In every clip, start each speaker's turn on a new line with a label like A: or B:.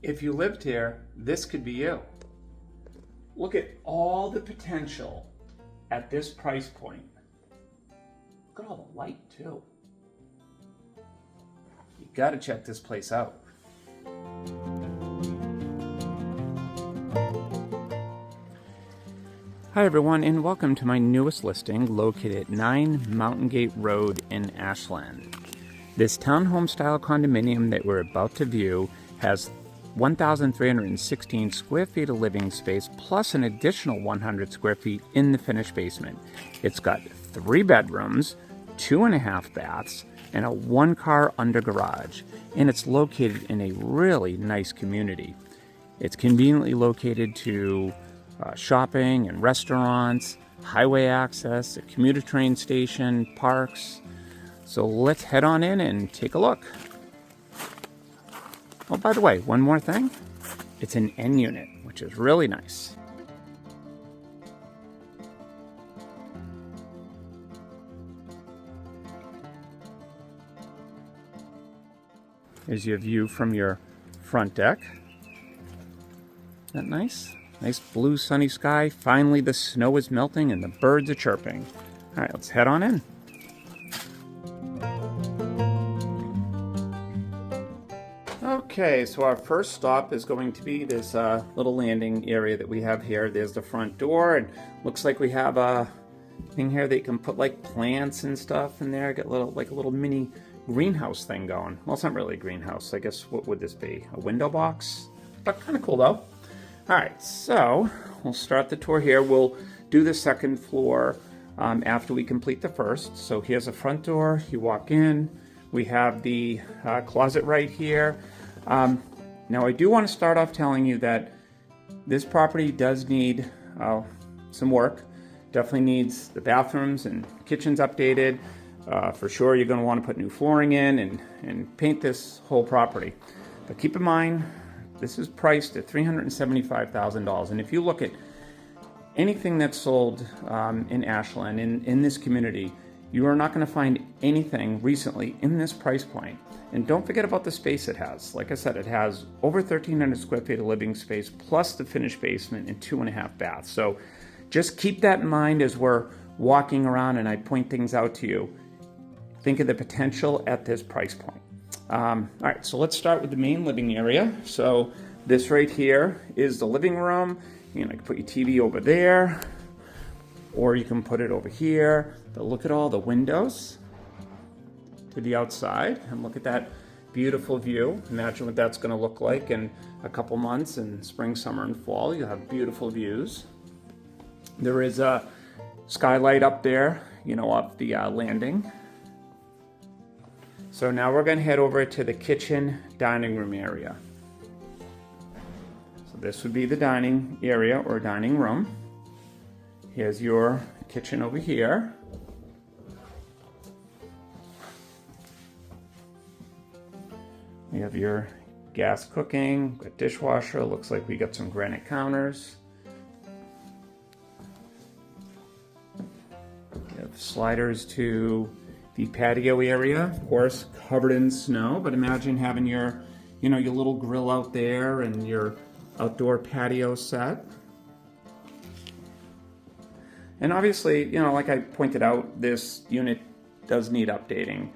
A: If you lived here, this could be you. Look at all the potential at this price point. Look at all the light too. You gotta check this place out. Hi everyone, and welcome to my newest listing located at 9 Mountain Gate Road in Ashland. This townhome style condominium that we're about to view has 1,316 square feet of living space plus an additional 100 square feet in the finished basement. It's got 3 bedrooms, 2.5 baths, and a 1-car under garage, and it's located in a really nice community. It's conveniently located to shopping and restaurants, highway access, a commuter train station, parks. So let's head on in and take a look. Oh, by the way, one more thing. It's an N unit, which is really nice. Here's your view from your front deck. Isn't that nice? Nice blue sunny sky. Finally the snow is melting and the birds are chirping. All right, let's head on in. Okay, so our first stop is going to be this little landing area that we have here. There's the front door, and looks like we have a thing here that you can put like plants and stuff in there. Get a little mini greenhouse thing going. Well, it's not really a greenhouse. I guess what would this be? A window box? But kind of cool though. All right, so we'll start the tour here. We'll do the second floor after we complete the first. So here's a front door. You walk in. We have the closet right here. Now I do want to start off telling you that this property does need some work. Definitely needs the bathrooms and kitchens updated. For sure you're going to want to put new flooring in and paint this whole property. But keep in mind, this is priced at $375,000. And if you look at anything that's sold in Ashland, in this community, you are not going to find anything recently in this price point. And don't forget about the space it has. Like I said, it has over 1,300 square feet of living space plus the finished basement and 2.5 baths. So just keep that in mind as we're walking around and I point things out to you. Think of the potential at this price point. All right, so let's start with the main living area. So this right here is the living room. You can put your TV over there, or you can put it over here. But look at all the windows to the outside, and look at that beautiful view. Imagine what that's going to look like in a couple months in spring, summer, and fall. You'll have beautiful views. There is a skylight up there, up the landing. So now we're going to head over to the kitchen dining room area. So this would be the dining area or dining room. Here's your kitchen over here. We have your gas cooking, got dishwasher. Looks like we got some granite counters. We have sliders to the patio area, of course, covered in snow, but imagine having your little grill out there and your outdoor patio set. And obviously, like I pointed out, this unit does need updating.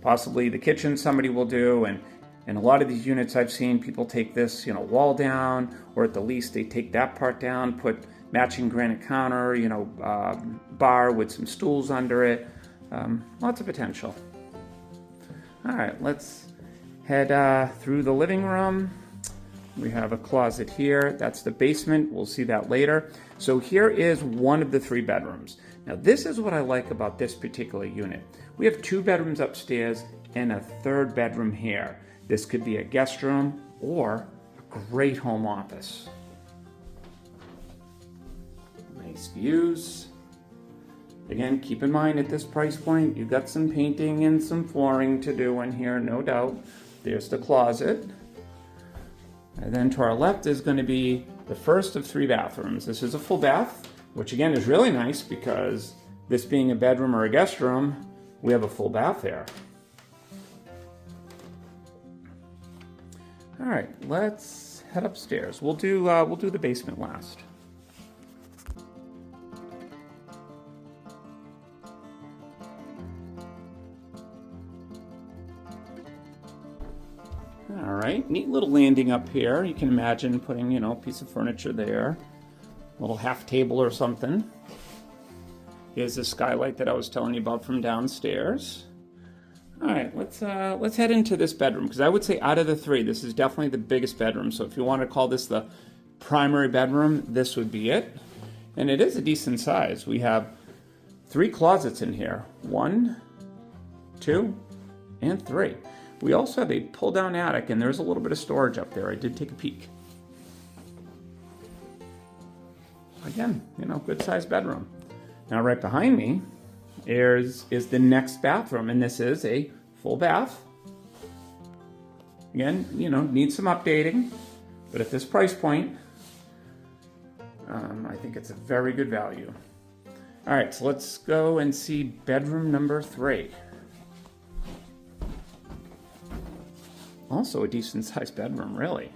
A: Possibly the kitchen somebody will do, and a lot of these units I've seen people take this, wall down, or at the least they take that part down, put matching granite counter, bar with some stools under it. Lots of potential. All right, let's head through the living room. We have a closet here. That's the basement. We'll see that later. So here is one of the 3 bedrooms. Now this is what I like about this particular unit. We have 2 bedrooms upstairs and a 3rd bedroom here. This could be a guest room or a great home office. Nice views. Again, keep in mind at this price point, you've got some painting and some flooring to do in here, no doubt. There's the closet. And then to our left is going to be the first of 3 bathrooms. This is a full bath, which again is really nice because this being a bedroom or a guest room, we have a full bath there. All right, let's head upstairs. We'll do the basement last. All right, neat little landing up here. You can imagine putting, a piece of furniture there, a little half table or something. Here's the skylight that I was telling you about from downstairs. All right, let's head into this bedroom, because I would say out of the three, this is definitely the biggest bedroom. So if you want to call this the primary bedroom, this would be it. And it is a decent size. We have 3 closets in here. 1, 2, and 3. We also have a pull-down attic, and there's a little bit of storage up there. I did take a peek. Again, good sized bedroom. Now right behind me is the next bathroom, and this is a full bath. Again, needs some updating, but at this price point, I think it's a very good value. All right, so let's go and see bedroom number 3. Also a decent sized bedroom, really.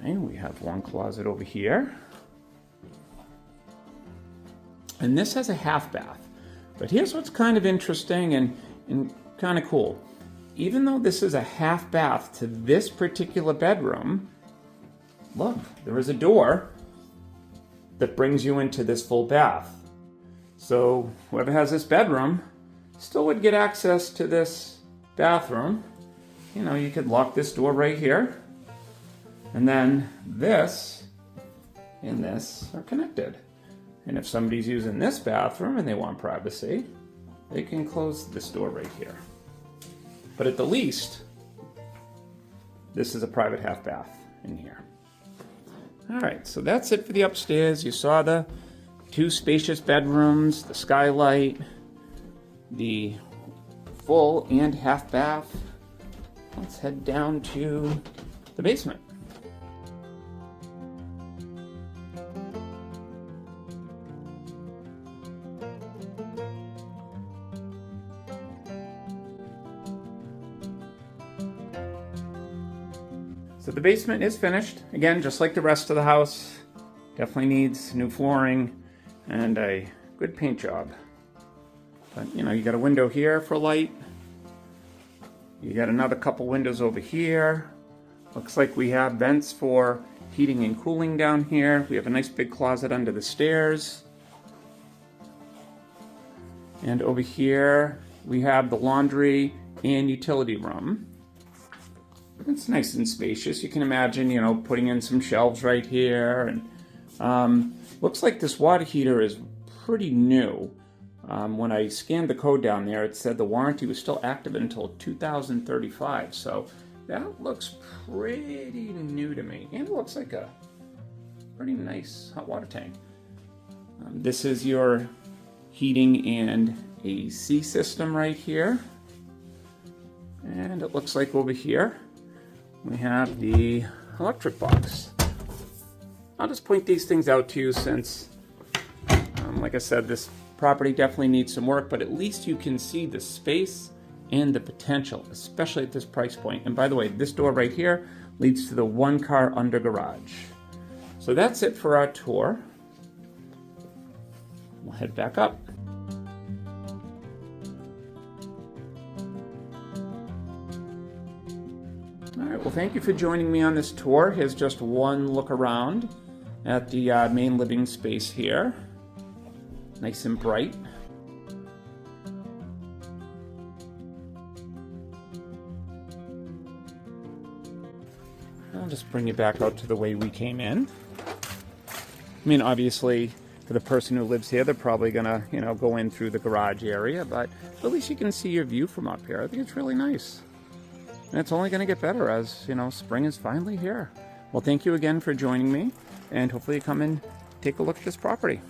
A: Okay, we have one closet over here. And this has a half bath. But here's what's kind of interesting and kind of cool. Even though this is a half bath to this particular bedroom, look, there is a door that brings you into this full bath. So whoever has this bedroom still would get access to this bathroom. You could lock this door right here, and then this and this are connected. And if somebody's using this bathroom and they want privacy, they can close this door right here. But at the least, this is a private half bath in here. All right, so that's it for the upstairs. You saw the 2 spacious bedrooms, the skylight, the full and half bath. Let's head down to the basement. So the basement is finished. Again, just like the rest of the house. Definitely needs new flooring and a good paint job. But you got a window here for light. You got another couple windows over here. Looks like we have vents for heating and cooling down here. We have a nice big closet under the stairs. And over here we have the laundry and utility room. It's nice and spacious. You can imagine, putting in some shelves right here. And looks like this water heater is pretty new. When I scanned the code down there, it said the warranty was still active until 2035. So that looks pretty new to me. And it looks like a pretty nice hot water tank. This is your heating and AC system right here. And it looks like over here we have the electric box. I'll just point these things out to you since, like I said, this property definitely needs some work, but at least you can see the space and the potential, especially at this price point. And by the way, this door right here leads to the 1-car under garage. So that's it for our tour. We'll head back up. All right, well, thank you for joining me on this tour. Here's just one look around at the main living space here. Nice and bright. I'll just bring you back out to the way we came in. I mean, obviously, for the person who lives here, they're probably gonna, go in through the garage area, but at least you can see your view from up here. I think it's really nice. And it's only gonna get better as, spring is finally here. Well, thank you again for joining me, and hopefully you come and take a look at this property.